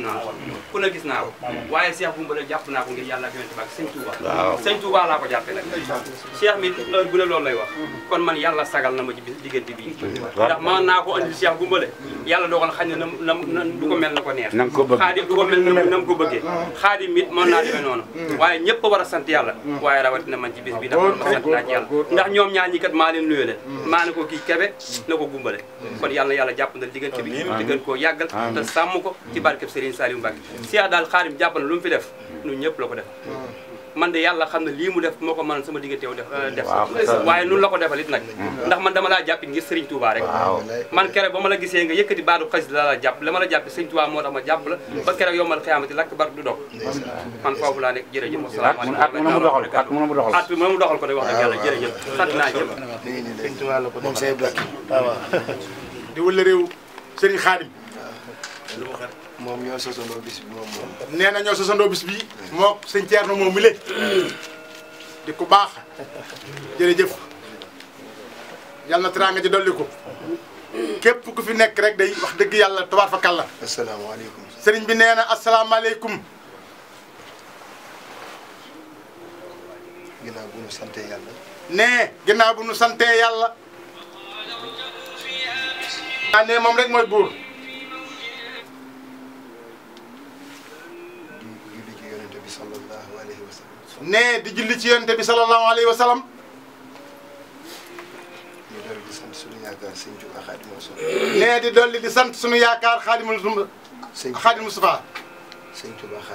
xam naa ko ku ne gis naa ko waaye Cheikh Goumbale jàpp naa ko ngir yàlla ak yonent bi ak sëñ Touba waaw sëñ Touba laa ko jàppee nag Cheikh mi heure bu ne loolu lay wax kon man yàlla sagal na ma ci diggante bi ndax mën naa ko andil Cheikh Goumbale yàlla dogal xañ na na du ko mel na ko neex xaadim du ko mel na mu ko bëggee xaadim it mën naa demee noonu waaye ñëpp a war a sant yàlla waaye rawatina man ci bis bi ndax man ma sant naa ci yàlla ndax ñoom ñaar ñi kat maa leen nuyoo leen maa ne ko kii Kebe na ko Goumbale kon yàlla na yàlla jàpp na diggante bi te gën koo yàggal te sàmm ko ci barkeb Serigne Saliou Mbacke Cheikh daal xaadim jàpp na lu mu fi def ñun ñëpp la ko def man de yàlla xam ne lii mu def moo ko mënoon sama diggante yow def waaye nun la ko defal it nag ndax man dama laa jàpp ngir Serigne Touba rek man keroog ba ma la gisee nga yëkkati baatu xasida la jàpp la ma la jàpp Serigne Touba moo tax ma jàpp la ba keroog yow mal xiyaamati lakk bar du dog man foofu laa nekk jërëjëf asalaamaaleykum at mu doxal ko de wax dëgg yàlla jërëjëf sant naa jëf Serigne Touba la ko moom say blak di wala réew Serigne Khadim moom ñoo sosandoo bis bi moom nee na ñoo sosandoo bis bi moo sëñ Thierno moom mi le di ku baax jërëjëf yàlla na teraanga ji dolli ko képp ku fi nekk rek day wax dëgg yàlla tabaar fa kàlla. asalaamaaleykum. sëriñ bi nee na asalaamaaleykum. ginnaaw bu nu santee yàlla. nee ginnaaw bu nu santee yàlla. nee moom rek mooy buur. nee di julli ci yonent bi sallallahu alayhi wa sallam. ñu dolli di sant sunu yaakaar sëñ Touba Xaadimu Rasuul. nee di dolli di sant sunu yaakaar Xaadimu Mustafa.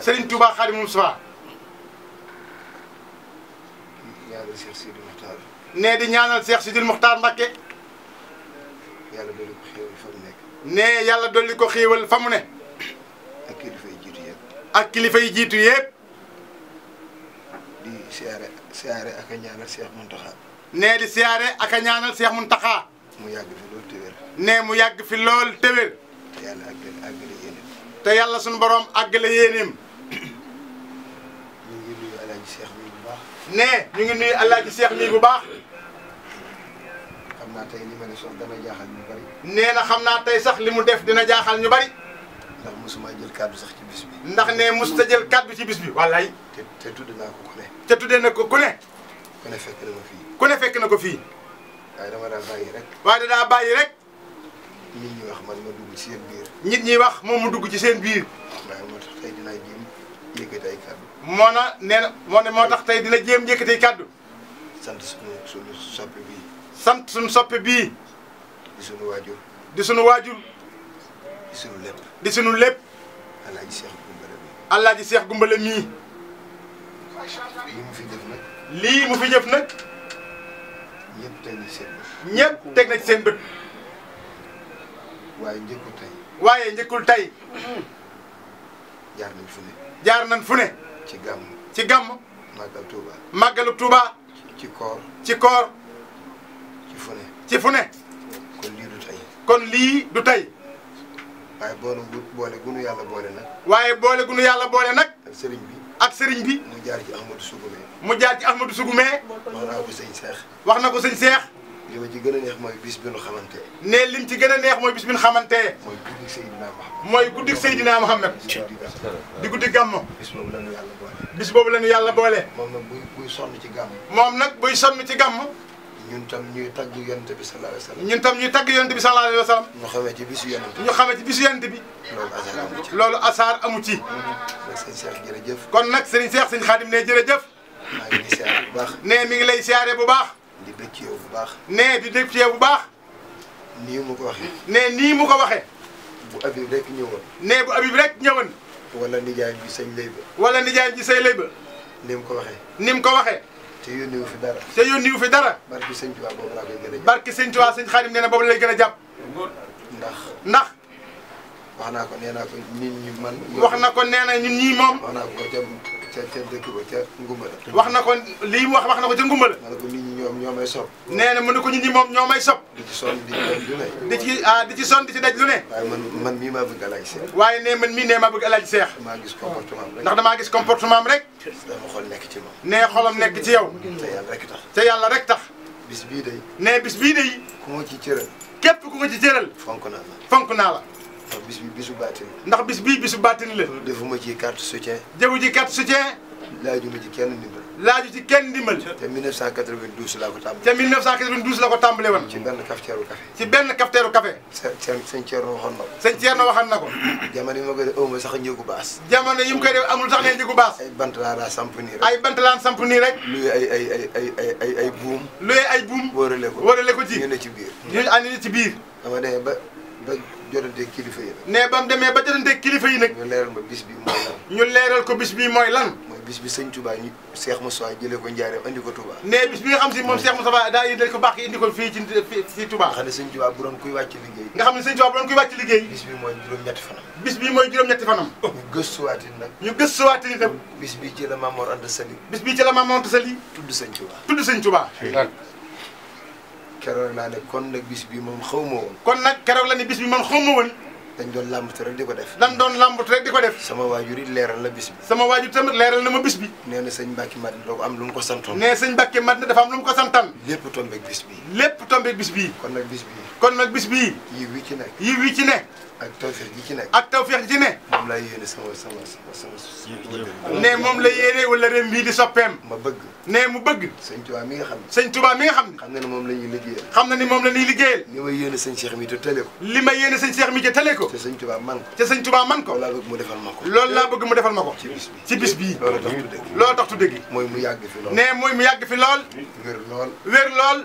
Sëriñ Touba Xaadimu Mustafa. ñaanal Cheikh Sidi Muxtaar. nee di ñaanal Cheikh Sidi Muxtaar Mbakke. yàlla dolli ko xéewal fa mu nekk. nee yàlla dolli ko xéewal fa mu ne. ak kilifa yi jiitu yëpp. ak kilifa yi jiitu yëpp. di siyaare ak a ñaanal Cheikh Mountakha. nee di siyaare ak a ñaanal Cheikh Mountakha. mu yàgg fi lool te wér. nee mu yàgg fi lool te wér. te yàlla àggale yéeneem. te yàlla sunu borom àggale yéeneem. ñu ngi nuyu Alaaji Cheikh mi bu baax. nee ñu ngi nuyu Alaaji Cheikh mi bu baax. xam naa tey li ma ne sax dana jaaxal ñu bari. nee na xam naa tey sax li mu def dina jaaxal ñu bari. ndax mosuma jël kàddu sax ci bis bi. ndax nee mosut a jël kàddu ci bis bi wallaay. te tudd naa ko ku ne. te tuddee na ko ku ne. ku ne fekk na ma fii. ku ne fekk na ko fii. waaye dama daa bàyyi rek. waaye daa bàyyi rek. nit ñi wax man ma dugg ci seen biir. nit ñi wax moom mu dugg ci seen biir. waaye moo tax tey dinaa jéem yëkkati ay kàddu. moo tax tey dina jéem yëkkati ay kàddu. sant sunu soppe bii. sant sunu soppe bii. di sunu waajur. di sunu waajur. di sunu lépp. di sunu lépp. Alaaji Cheikh Goumbale mi. Alaaji Cheikh Goumbale mii. lii mu fi jëf nag. lii mu fi jëf nag. ñëpp teg na seen bët. ñëpp teg na ci seen bët. waaye njëkkul tey. waaye njëkkul tey. jaar nañ fu ne. jaar nañ fu ne. ci gàmm. ci gàmm. màggal Touba. màggalu Touba. ci koor. ci koor. ci fu ne. ci fu ne. kon lii du tey. kon lii du tey. waaye boole gunu yàlla boole nag. waaye boole gunu yàlla boole nag. ak sëriñ bi. ak sëriñ bi. mu jaar ci Ahmadou Sougoumé. mu jaar ci Ahmadou Sougoumé. wax naa ko sëñ Cheikh. wax na ko sëñ Cheikh. li ma ci gën a neex mooy bis bi nu xamante. ne lim ci gën a neex mooy bis bi nu xamante. mooy guddi Seydina Mohamed. mooy guddi Seydina Mohamed. di guddi gàmmo. bis boobu la nu yàlla boole. bis boobu la nu yàlla boole. moom nag buy sonn ci gàmm. moom nag buy sonn ci gàmm. ñun tam ñuy tagg yonent bi sallallahu alayhi wa sallam. ñun tam ñuy tagg yonent bi sallallahu alayhi wa sallam. ñu xamee ci bisu yonent bi. ñu xamee ci bisu yonent bi. loolu asaar amu ci. loolu asaar amu ci. nag sëñ Cheikh jërëjëf. kon nag sëriñ Cheikh sëñ Khadim ne jërëjëf. maa ngi di siyaare bu baax. ne mi ngi lay siyaare bu baax. di bëgg ci yow bu baax. ne di dégg ci yow bu baax. nii mu ko waxee. ne nii mu ko waxee. bu Habib rek ñëwoon. ne bu Habib rek ñëwoon. wala nijaay bi sëñ lay ba. wala nijaay ji say lay ba. ni mu ko waxee. ni mu ko waxee. te yónniwu fi dara. te yónniwu fi dara. barki sëñ Tuubaa boobu laa koy gën a jàpp. barki sëñ Tuubaa sëñ Khadim nee na boobu lay gën a jàpp. ndax. wax naa ko nee naa ko nit ñi man. wax na ko nee na ñun ñii moom. wax naa ko ca dëkk ba ca Ngumbala. wax na ko lii mu wax na ko ca Ngumbala. ma ne ko nit ñi ñoo may sopp. nee na mën na ko ñun ñi moom ñoo may sopp. di ci sonn di ci daj lu ne. di ci sonn di ci daj lu ne. waaye man mii maa bëgg Alaaji Seex. waaye ne man mii ne maa bëgg Alaaji Seex. damaa gis comportement am rek. ndax damaa gis comportement am rek. dama xol nekk ci moom. ne xolam nekk ci yow. te yàlla rek tax. te yàlla rek tax. bis bii day. ne bis bii day. ku ma ci cëral. képp ku ko ci cëral. fonk naa la. fonk naa la. ndax bis bi bisu baatin ndax bis bii bisu baatin la. defuma ci carte soutien. jëfu ji carte soutien. laajuma ci kenn ndimbal. laaju ci kenn ndimbal. te 1992 laa ko tàmbali. te 1992 la ko tàmbale woon. ci benn cafetière café. ci benn cafetière café. sëñ Thierno waxoon na ko. sëñ Thierno waxoon na ko. jamono yi ma koy def aw ma sax njëgu baas. jamono yi mu koy def amul sax ne njëgu baas. ay bant laa daa samp nii rek. ay bant laan samp nii rek. luy ay buum. luy ay buum. wóorale ko ci ñu ne ci biir. ñu andi ci biir. dama demee ba jotante kilifa yi. ne ba mu demee ba jotante kilifa yi nag. ñu leeral ma bis bi mooy lan. ñu leeral ko bis bi mooy lan. mooy bis bi sëñ Touba ñu Cheikh Moussa jëlee ko Njaareem andi ko Touba. ne bis bi nga xam si moom Cheikh Moussa daa indi ko baax indi ko fii ci Touba. nga xam ne sëñ Touba bu doon kuy wàcc liggéey. nga xam ne sëñ Touba bu doon kuy wàcc liggéey. bis bi mooy juróom-ñetti fanam. bis bi mooy juróom-ñetti fanam. ñu gëstuwaati nag. ñu gëstuwaati itam. bis bi ci la Mamor Anta Sali. bis bi ci la Mamor Anta Sali. tudd sëñ Touba. tudd sëñ Touba. keroog laa ne kon nag bis bi moom xaw ma woon. kon nag keroog la ni bis bi man xaw ma woon. dañ doon làmbatu rek di ko def. dañ doon làmbatu rek di ko def. sama waajur it leeral la bis bi. sama waajur tamit leeral na ma bis bi. nee na sëñ Mbacke Madina doo am lu mu ko santoon. nee sëñ Mbacke Madina dafa am lu mu ko santaan. lépp tombeeg bis bi. lépp tombeeg bis bii. kon nag bis bi. kon nag bis bii. yiw wi ci nekk. yiw wi ci ne. ak tawfeex gi ci nekk. ak tawfeex gi ci ne. moom laa yéene sama. ne moom la yéene wala ren bii di soppeem. ma bëgg. ne mu bëgg. sëñ Touba mi nga xam ne. sëñ Touba mi nga xam ne. xam na ne moom la ñuy liggéeyal. xam na ni moom la ñuy liggéeyal. li ma yéene sëñ Cheikh mi te tële ko. li ma yéene sëñ Cheikh mi te tële ko. te sëñ Touba man ko. te sëñ Touba man ko. loolu laa bëgg mu defal ma ko. loolu laa bëgg mu defal ma ko. ci bis bi ci bis bii. loolu tax tudde gi. loolu tax tudde gi. mooy mu yàgg fi lool. ne mooy mu yàgg fi lool. wér lool. wér lool.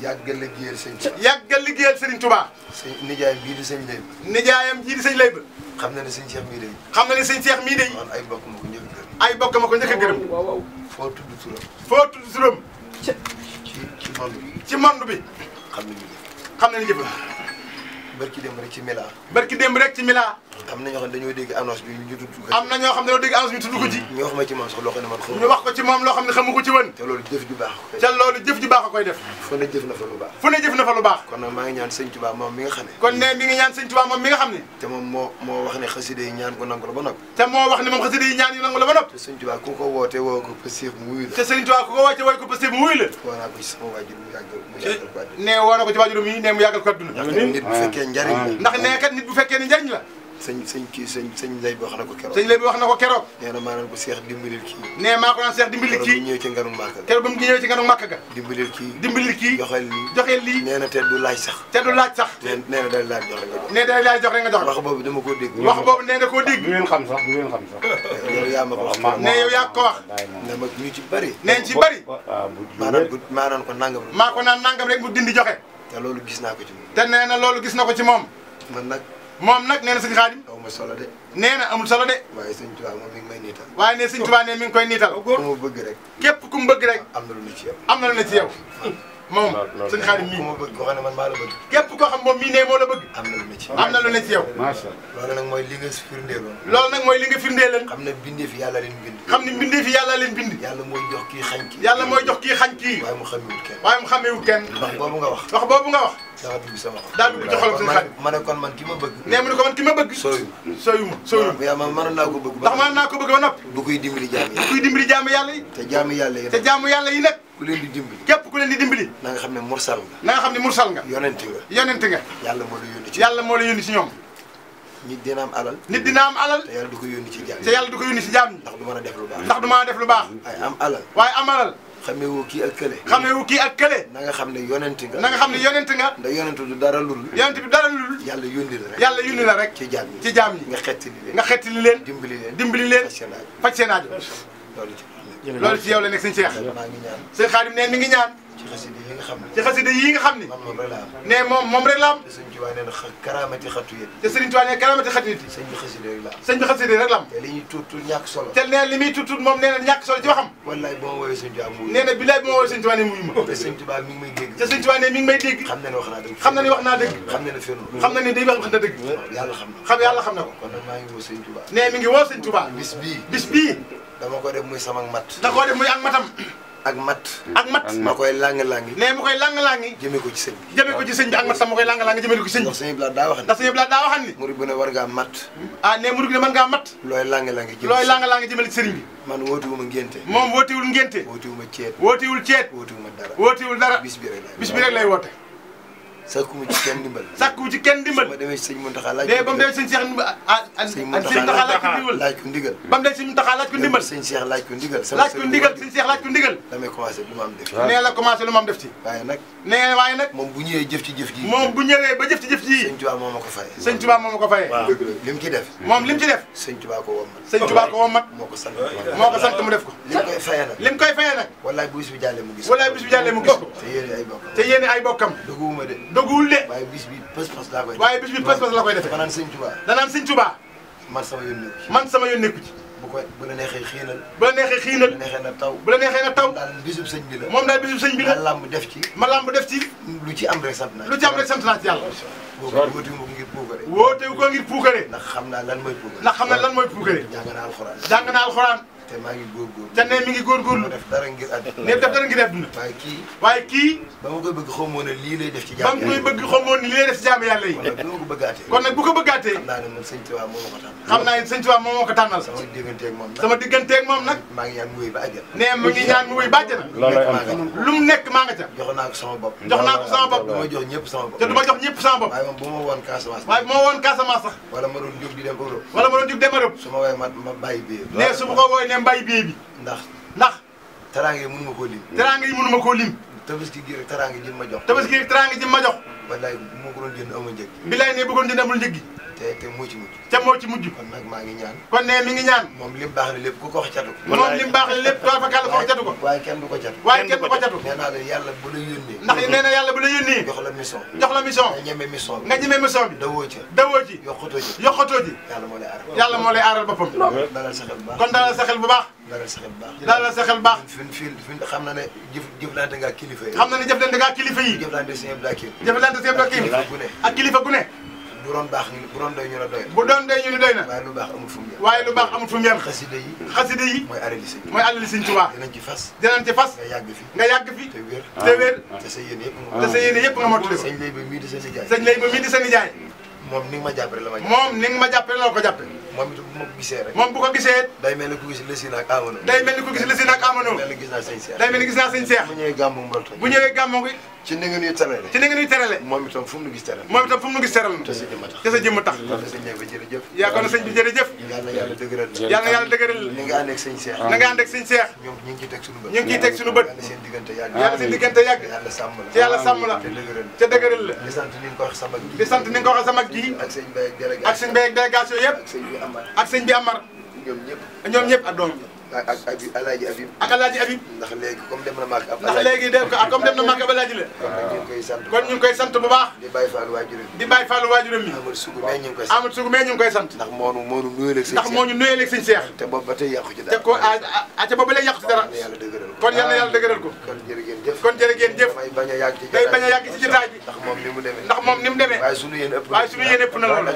yàggal liggéeyal sëñ Touba. yàggal liggéeyal Serigne Touba. sëñ nijaayam bii di sëñ Layba. nijaayam jii di sëñ Layba. xam na ne sëñ Cheikh mii day. xam na ne sëñ Cheikh mii day. man ay bokk ma ko njëkk a gërëm. ay bokk ma ko njëkk a gërëm. foo tudd turam. foo tudd turam. ci monde bi. ci monde bi. xam nañu ne. xam nañu jëfam. barki dem rek ci Mila. barki démb rek ci Mila. am na ñoo xam ne dañoo dégg annonce bi ñu tudd ko. am na ñoo xam ne dañoo dégg annonce bi tudd ko ci. ñu wax ma ci moom sax loo xam ne man xamu ñu wax ko ci moom loo xam ne xamu ko ci woon. te loolu jëf ju baax. te loolu jëf ju baax a koy def. fu ne jëf na fa lu baax. fu ne jëf na fa lu baax. kon nag maa ngi ñaan sëñ Touba moom mi nga xam ne. kon ne mi ngi ñaan sëñ Touba moom mi nga xam ne. te moom moo wax ne xasida yi ñaan ko nangu la ba noppi. te moo wax ne moom xasida yi ñaan yu nangu la ba noppi. te sëñ Touba ku ko woote woo ko Pastef mu wuyu la. te sëñ Touba ku ko woote wooy ko Pastef mu wuyu la. woo naa ko ci sama waajur mu yàggal ko àdduna. ne woo na ko ci waajuram yi ne mu yàggal ko àdduna. nit bu fekkee njariñ la. ndax nee kat nit bu fekkee ni njariñ la. sëñ lay bi wax na ko keroog. sëñ lay bi wax na ko keroog. nee na maanaam ko Seex dimbalil kii. nee maa ko naan Seex dimbalil kii. keroog bu ñëwee ci nganu Màkka ga. keroog ba mu ñëwee ci nganu Màkka ga. dimbalil kii. dimbalil kii. joxeel lii. joxeel lii. nee na te du laaj sax. te du laaj sax. nee na day laaj jox rek nga jox. nee day laaj jox rek nga jox. wax boobu dama koo dégg. wax boobu nee na koo dégg. du ngeen xam sax du ngeen xam sax. yow yaa ma ko wax. nee yow yaa ko wax. ne ma ñu ci bëri. nee ci bëri. maanaam ko nangam. maa ko naan nangam rek mu dindi joxe. te loolu gis naa ko ci moom. te nee na loolu gis na ko ci moom. man nag. moom nag nee na sëñ Xaadim. aw ma solo de. nee na amul solo de. waaye sëñ Tuubaa moom mi ngi may niital. waaye ne sëñ Tuubaa ne mi ngi koy niital. ku ma bëgg rek. képp ku mu bëgg rek. am na lu ne ci yow. am na lu ne ci yow. moom sëñ Xaadim ku mii. ma bëgg koo xam ne man maa la bëgg. képp koo xam moom mii ne moo la bëgg. am na lu ne ci yow. am na lu ne ci yow. macha allah. loolu nag mooy li nga firndeeloon. loolu nag mooy li nga firndeeloon. xam ne bindee fi yàlla leen bind. xam ne mbindee fi yàlla leen bind. yàlla mooy jox kii xañ kii. yàlla mooy jox kii xañ kii. waaye mu xamewut kenn. waaye mu xamewut kenn. wax boobu nga wax. wax boobu nga wax. daa dugg sama xol. daa dugg ci xolam sëñ Xaadim. ma ne kon man ki ma bëgg. nee mu ne ko man ki ma bëgg. sooyu. sooyu yaa ma mënoon naa ko bëgg. ndax mën naa ko bëgg ba noppi. bu koy dimbali jaam yi. kuy dimbali jaamu yàlla yi. te jaamu yàlla yi. te jaamu yàlla yi nag. ku leen di dimbali. képp ku leen di dimbali. na nga xam ne mursal nga. na nga xam ne mursal nga. yonent nga. yonent nga. yàlla moo la yónni ci. yàlla moo la yónni ci ñoom. nit dina am alal. nit dina am alal. te yàlla du ko yónni ci jaam yi. te yàlla du ko yónni ci jaam ñi. ndax du mën a def lu baax. ndax du mën a def lu baax. waaye am alal. waaye am alal. xamee woo kii ak kële. xamee wu kii ak kële. na nga xam ne yonent nga. na nga xam ne yonent nga. ndax yonent du dara lul. yonent bi dara lul. yàlla yónni la rek. yàlla yónni la rek. ci jaam yi. ci jaam ñi. nga xettali leen. nga xettali leen. dimbali leen. dimbali leen. faj seen aajo. loolu ci loolu ci yow la nekk sëñ Cheikh. maa ngi ñaan. sëñ Xaadim neen mi ngi ñaan. ci xasida yi nga xam ne. ci xasida yii nga xam ni. man moom rek laa am. ne moom rek la am. te sëñ Tuubaa nee na karaamati xattu yéen. te Sëriñ Tuubaa ne karamati xat nit. sëñ bi xasida rek laa am. sëñ bi xasida rek la am. te li ñuy tuut tuut ñàkk solo. te nee li muy tuut moom nee na ñàkk solo ci waxam. wallaay boo ma woowee sëñ Tuubaa mu nee na bilaay bi ma woowee sëñ Tuubaa ne muyu ma. te sëñ Tuubaa mi ngi may dégg. te sëñ Tuubaa ne mi ngi may dégg. xam na ne wax naa dëgg. xam na ni wax naa dëgg. xam na ne fenn. xam na ni day wax na dëgg. yàlla xam na. yàlla xam na ko. kon nag maa ngi woo sëñ Tuubaa. nee mi ngi woo sëñ Tuubaa. bis bii. dama ko def muy sama mat. da koo def muy ak matam. ak mat. ak mat. ma koy lang-langi. nee mu koy lang-langi. jëmee ko ci sëñ bi. jëmee ko ci sëñ bi ak mat sax ma koy lang-langi jëmee ko ci sëñ bi. ndax sëñ Ibrahima daa wax ni. ndax sëñ Ibrahima daa waxan ni. murid bu ne war ngaa mat. ah nee murid ne mën ngaa mat. looy lang-langi jëmee looy lang-langi jëmale ci sëriñ bi. man wootiwuma ngénte. moom wootiwul ngénte. wootiwuma ceet. wootiwul ceet. wootiwuma dara. wootiwul dara. bis bi rek lay. bis bi rek lay woote. sakku ci kenn dimbal. sakku ci kenn dimbal. ba demee sëñ Mountakha laaj. ba mu demee sëñ Cheikh sëñ Mountakha laaj ko ndigal. ba mu demee sëñ Mountakha laaj ko ndimbal. sëñ Cheikh laaj ko ndigal. laaj ko ndigal sëñ Cheikh laaj ko ndigal. damay commencé lu ma am def ci. nee la commencé lu ma am def ci. waaye nag. nee waaye nag. moom bu ñëwee jëf ci jëf ji. moom bu ñëwee ba jëf ci jëf ji. sëñ Tuubaa moo ma ko fayee. sëñ Tuubaa moo ma ko fayee. waaw lim ci def. moom lim ci def. sëñ Tuubaa ko wommat. sëñ Tuubaa ko wommat. moo ko sant mu def ko. lim koy fayee nag. lim koy fayee nag. wallaay bu bis bi jàllee mu gis. wallaay bis bi jàllee mu gis ko. te yéene ay bokkam. te yéene ay bokkam. doguwuma de. doguwul de. waaye bis bi pas-pas laa koy def. waaye bis bi pas-pas la koy defee. danaan sëñ Tuubaa. danaan sëñ Tuubaa. man sama yoon nekku ci. man sama yoon nekku ci. bu la neexee xiinal. bu la neexee xiinal. bu la neexee na taw. bu la neexee na taw. daal bisub sëñ bi la. moom daal bisub sëñ bi la. ma lamb def ci. ma lamb def ci. lu ci am rek sant naa ci. lu ci am rek sant naa ci yàlla. woote wu ko ngir puukare. woote wu ko ngir puukare. ndax xam naa lan mooy puukare. ndax xam naa lan mooy puukare. jàng naa alxuraan. jàng naa alxuraan. te maa ngi góorgóorlu. te ne mi ngi góorgóorlu. def dara ngir àdduna. ne def dara ngir àdduna. waaye kii. ba ma koy bëgg xamoo ne lii lay def ci ba jaamu mu koy bëgg xamoo ni lii lay def ci jaamu yàlla yi. kon nag bu ko bëggaatee. kon nag bu ko bëggaatee. xam naa ne man sëñ Tuubaa moo ma ko tànnal. xam naa ne sëñ Tuubaa moo ma ko tànnal. sama digganteeg moom nag. sama digganteeg moom nag. maa ngi ñaan mu wéy ba àjjana. ne mu ngi ñaan mu wéy ba àjjana. loolooy am lu mu nekk maa nga ca. jox naa ko sama bopp. jox naa ko sama bopp. du ma jox ñëpp sama bopp. te du ma jox ñëpp sama bopp. waaye moom bu ma woon Casamance. waaye bu ma woon Casamance sax. wala ma doon jóg di dem Europe. wala ma doon jóg dem Europe. su ma woowee ma bàyyi bii. ne su ma ko woowee ne mbàyyi bii bi. ndax teraanga yi mënu ma koo lim. teraanga yi mënu ma koo lim. tabaski gi rek teraanga ji ma jox. tabaski gi rek teraanga ji ma jox. wallaay bu ma ko doon jënd amul njëg. bilaay ne bëggoon jënd amul njëg gi. te moo ci mujj. te moo ci mujj. kon nag maa ngi ñaan. kon ne mi ngi ñaan. moom lim baax na lépp ku ko wax catu. moom lim baax na lépp daal fa kàlla ko wax catu ko. waaye kenn du ko catu. waaye kenn du ko catu. nee naa la yàlla bu la yónnee. ndax nee na yàlla bu la yónnee. jox la mission. jox la mission. nga ñeme mission bi. nga ñeme mission bi. dawoo ci. dawoo ci. yokkutoo ci. yokkutoo ci. yàlla moo lay aaral. yàlla moo lay aaral boppam. dalal sa xel bu baax. kon dalal sa xel bu baax. dalal sa xel bu baax. dalal sa xel bu baax. fi xam na ne jëflante nga kilifa yi. xam na ne jëflante nga kilifa yi. jëflante sëñ Abdou Hakim. jëflante sëñ Abdou Hakim. ak kilifa gu ne. bu doon baax bu doon doy ñu la doy na. bu doon doy ñu ni doy na. waaye lu baax amul fu mu yem. waaye lu baax amul fu mu yem. xasida yi. xasida yi. mooy alali sëñ. mooy alali sëñ Tuubaa. dinañ ci fas. dinañ ci fas. nga yàgg fi. nga yàgg fi. te wér. te wér. te sa yéene yëpp nga. te sa yéene yëpp nga mottali ko. sëñ lay ba mii di sa nijaay. sëñ lay ba mii di sa nijaay. moom ni nga ma jàppale la ma jàppale. moom ni nga ma jàppale la ko jàppale. moom it bu ma ko gisee rek. moom bu ko gisee. day mel ni ku gis Lessine ak Amano. day mel ni ku gis Lessine ak Amano. mel ni gis naa sëñ Cheikh. day mel ni gis naa sëñ Cheikh. bu ñëwee gàmmu mbol toj. bu ñëwee gàmmu gi. ci ni nga ñuy terale. ci ni nga ñuy terale. moom itam fu mu nu gis teral. moom itam fu mu nu gis teral. te sa jëmm tax. te sa jëmm tax. kon sëñ bi jërëjëf. yaa kon sëñ bi jërëjëf. yàlla na yàlla dëgëral. yàlla na yàlla dëgëral. ni nga ànd ak sëñ Cheikh. na nga ànd ak sëñ Cheikh. ñoom ñu ngi ciy teg suñu bët. ñu ngi ciy teg suñu bët. yàlla seen diggante yàgg. yàlla seen diggante yàgg. yàlla sàmm la. ci yàlla sàmm la. te dëgëral. te dëgëral la. di sant ni nga ko wax sama gi. di sant ni nga ko waxee sama gi. ak sëñ Baye ak délégation. ak sëñ Baye ak délégation yëpp. ak sëñ bi Amar. ak sëñ bi Amar. ñoom ñëpp ak doom ak Alaaji Habib. ak Alaaji Habib. ndax léegi comme dem na màgg ab ndax léegi dem ko comme dem na màgg ab Alaaji la. kon ñu ngi koy sant. kon ñu ngi koy sant bu baax. di bàyyi Fallou waajuram. di bàyyi Fallou waajuram mi. Amadou Sougou mais ñu ngi koy sant. Amadou Sougou mais ñu ngi koy sant. ndax moo nu nuyuleeg sëñ ndax moo ñu nuyuleeg sëñ Cheikh. te boobu ba tey yàqu ci te dara. ko ca boobu lay yàqu ci dara. yàlla dëgëral ko. kon yal na yàlla dëgëral ko. kon jërë ngeen jëf. kon jërë ngeen jëf. damay bañ a yàgg ci day bañ a yàgg ci jotaay bi. ndax moom ni mu demee. ndax moom ni mu demee. waaye sunu yéen ëpp na. waaye sunu yéen ëpp na loolu.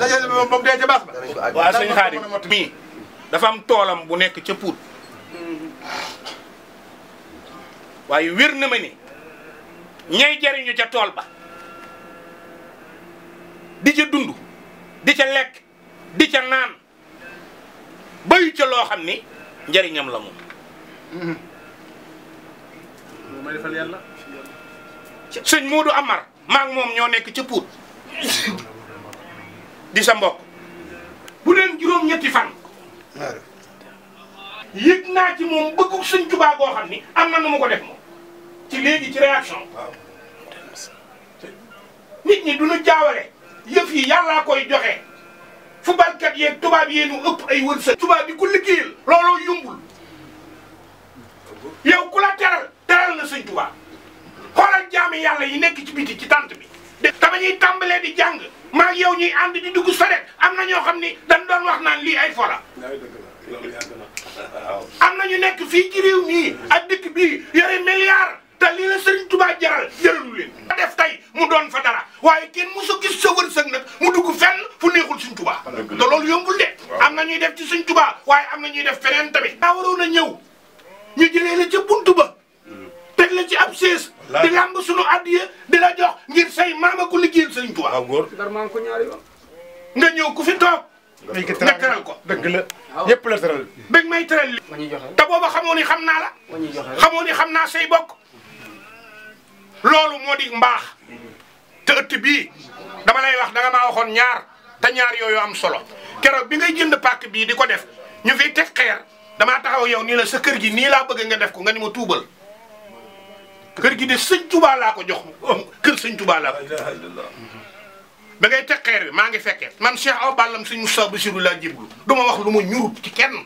dajale moom dee ca baas ba. waaw sëñ Xaadim mii dafa am toolam bu nekk ca Pout waaye wér na ma ni ñay jariñu ca tool ba di ca dund di ca lekk di ca naan bayu ca loo xam ni njariñam la moom. may defal yàlla. sëñ Modou Amar maa ngi moom ñoo nekk ca Pout di sa mbokk bu leen juróom-ñetti fan yëg naa ci moom bëggu sëñ Tuubaa goo xam ni am na nu mu ko def moom ci léegi ci réaction nit ñi duñu jaawale yëf yi yàllaa koy joxe fubalkat yeeg tubaab yee nu ëpp ay wërsëg tubaab bi ku liggéeyal looloo yumbul yow ku la teral na sëñ Tuubaa xoolal jaami yàlla yi nekk ci biti ci tànt bi dama ñuy tàmbalee di jàng maa ngi yow ñuy ànd di dugg saret am na ñoo xam ni dañ doon wax naan lii ay fola am na ñu nekk fii ci réew mii ak dëkk bii yore milliard te lii la Sëriñ Tuubaa jaral jaralu leen def tey mu doon fa dara waaye kenn musu gis sa wërsëg nag mu dugg fenn fu neexul Sëriñ Tuubaa te loolu yombul de am na ñuy def ci Sëriñ Tuubaa waaye am na ñuy def feneen tamit daa waroon a ñëw ñu jëlee la ca buntu ba teg la ci ab sées di lamb sunu addiya di la jox ngir say maama ku liggéeyal Sëriñ Tuubaa nga ñëw ku fi toog nga teral ko dëgg la yëpp la teral. bëgg may teral li te booba xamoo ni xam naa la xamoo ni xam naa say bokk loolu moo di mbaax te ëtt bii dama lay wax danga maa waxoon ñaar te ñaar yooyu am solo keroog bi ngay jënd pàkk bii di ko def ñu fiy teg xeer damaa taxaw yow nii la sa kër gi nii laa bëgg nga def ko nga ni ma tuubal kër gi de sëñ Tuubaa laa ko jox kër sëñ Tuubaa laa ko ba ngay teg xeer bi maa ngi fekkee man Cheikh Awa Ballam sëñ Moussa Bassirou laa jéblu du ma wax lu ma ñurut ci kenn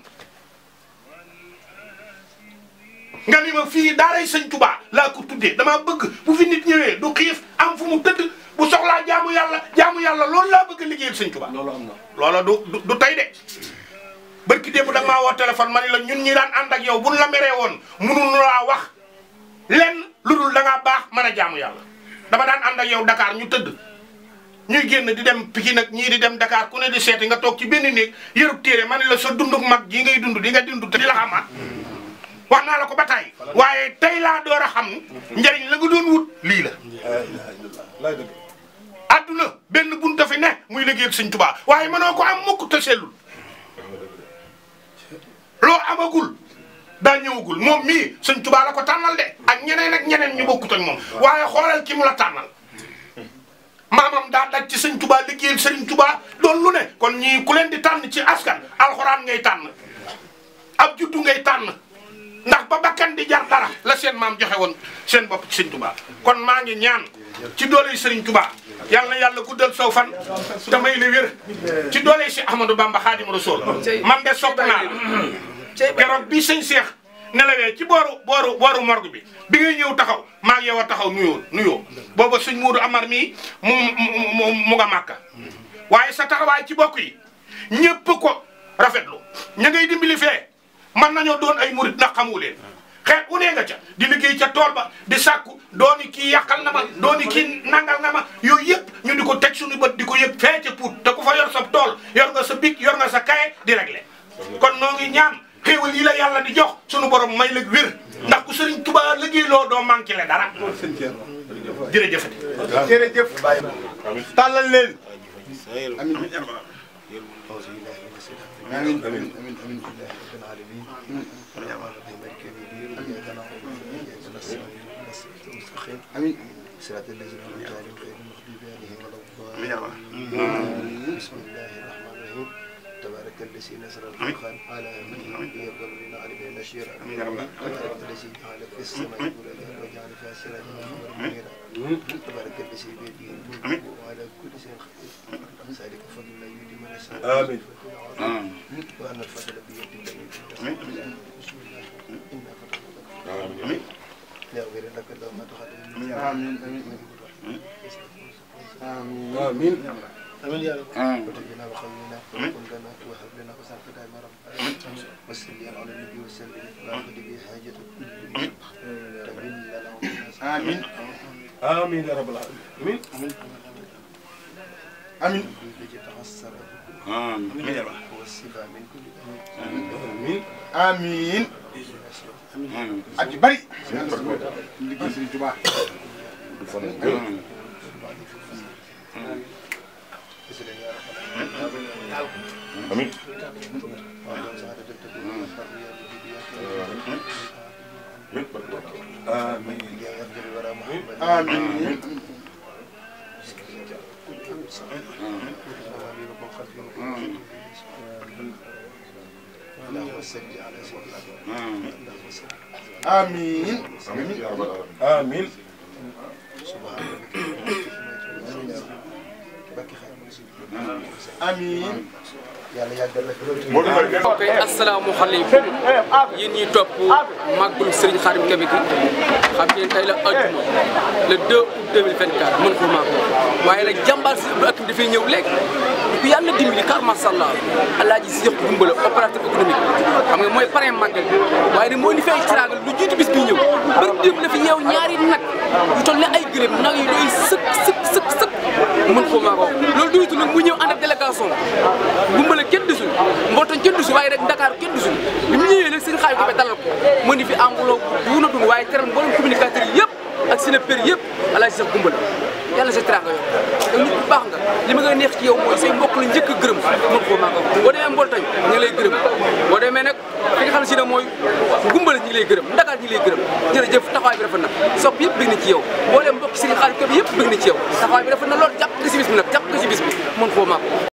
nga ni ma fii daaray sëñ Tuubaa laa ko tuddee damaa bëgg bu fi nit ñëwee du xiif am fu mu tëdd bu soxlaa jaamu yàlla loolu laa bëgg liggéeyal sëñ Tuubaa loolu am na loola du tey de barki démb da nga maa woo téléphone ma ni la ñun ñi daan ànd ak yow buñ la meree woon mënuñu laa wax lenn lu dul da ngaa baax mën a jaamu yàlla dama daan ànd ak yow Dakar ñu tëdd ñuy génn di dem Pikine nag ñii di dem Dakar ku ne di seeti nga toog ci benn néeg yërub téere ma ni la sa dunduk mag ji ngay dund di nga dund te di la xamaat wax naa la ko ba tey waaye tey laa door a xam njariñ la nga doon wut lii la adduna benn bunta fi ne muy liggéeyal sëñ Tuubaa waaye mënoo ko am mukk te sellul loo amagul daa ñëwagul moom mii sëñ Tuubaa la ko tànnal de ak ñeneen ñu bokkut ak moom waaye xoolal ki mu la tànnal maamam daa daj ci sëñ Tuubaa liggéeyal sëriñ Tuubaa doon lu ne kon ñii ku leen di tànn ci askan alxuraan ngay tànn ab juddu ngay tànn ndax ba bakkan di jar dara la seen maam joxe woon seen bopp ci sëñ Tuubaa kon maa ngi ñaan ci doole sëriñ Tuubaa yal na yàlla guddal saw fan te may la wér ci doole si Ahmadou Bamba Xaadimu Rasuul man de sopp naa la keroog bi sëñ Seex nelawee ci booru morgue bi ngay ñëw taxaw maa ngi yow a taxaw nuyoo booba sëñ Muudu Amar mii mu nga Màkka waaye sa taxawaay ci bokk yi ñëpp ko rafetlu ña ngay dimbali fee man nañoo doon ay murit ndax xamu leen xeet u nee nga ca di liggéey ca tool ba di sàkku dooni kii yàqal na ma dooni kii nangal na ma yooyu yëpp ñu di ko teg suñu bët di ko yëg fee ca Pout te ku fa yor sa tool yor nga sa bic yor nga sa kaye di réglé kon noo ngi ñaan xéewal yi la yàlla di jox sunu borom may la wér ndax ku Sëriñ Tuubaa liggéey loo doo manqué le dara jërëjëfati jërëjëf tàllal leen آمين صراط الذين أنعمت عليهم غير المغضوب عليهم ولا الضالين بسم الله الرحمن الرحيم تبارك الذي نزل الفرقان على عبده ليكون للعالمين نشيرا تبارك الذي جعل في السماء بروجا وجعل فيها سراجا منيرا تبارك الذي بيده الملك وعلى كل شيء قدير ذلك فضل الله يؤتيه من يشاء آمين وأن الفضل بيد الله يؤتيه بسم الله إنا فتحنا آمين يغفر لك الله ما تقدم من آمين آمين آمين آمين يا رب وتجنا وخلينا وكن لنا وهب لنا وسعك دائما رب وسلم على النبي وسلم وأخذ به حاجة تمن لنا آمين آمين يا رب العالمين آمين آمين تحسر آمين يا رب والشفاء من كل آمين آمين aji bari liggéey Sëriñ Tuubaa amiin amiin اللهم صل على سيدنا آمين آمين سبحان ربك آمين yàlla yàggal la fi ok asalaamaaleykum yéen ñiy topp màggalu Serigne Khadim Kébé gi xam ngeen tey la àjjuma le 2 août 2024 mën ko màgg waaye nag jàmbaar si bu ak dafay ñëw léegi ku yàlla dimbali kar masàllaa Alaaji Seex Gumbala opérateur économique xam nga mooy parrain màggal waaye nag moo ni fay tiraanga lu jiitu bis bi ñëw bari démb la fi yeew ñaari nag yu toll ne ay gëléem nag yi doy sëkk mën ko màggoo loolu duytu nag mu ñëw ànd ak délégation Gumbala kenn desul mbootañ kenn desul waaye rek Dakar kenn desul bi mu ñëwee nag Serigne Khadim Kébé dalal ko mu ni fi enveloppe bu duuna dun waaye teral mboolem communicateur yëpp ak seen pér yëpp Alaaji Seex Gumbala yàlla sa teraanga yow te nit bu baax nga li ma nga neex ci yow mooy say mbokk la njëkk a gërëm mën koo maa ko boo demee Mboltañ ñu ngi lay gërëm boo demee nag fi nga xam si ne mooy Gumbala ñu ngi lay gërëm Ndakaar ñu ngi lay gërëm jërëjëf taxawaay bi rafet na sopp yëpp bëgg na ci yow boo dem mbokk Serigne Khadim Kebe yëpp bëgg na ci yow taxawaay bi rafet na lool jàpp nga si bis bi nag jàpp nga si bis bi mën koo maa ko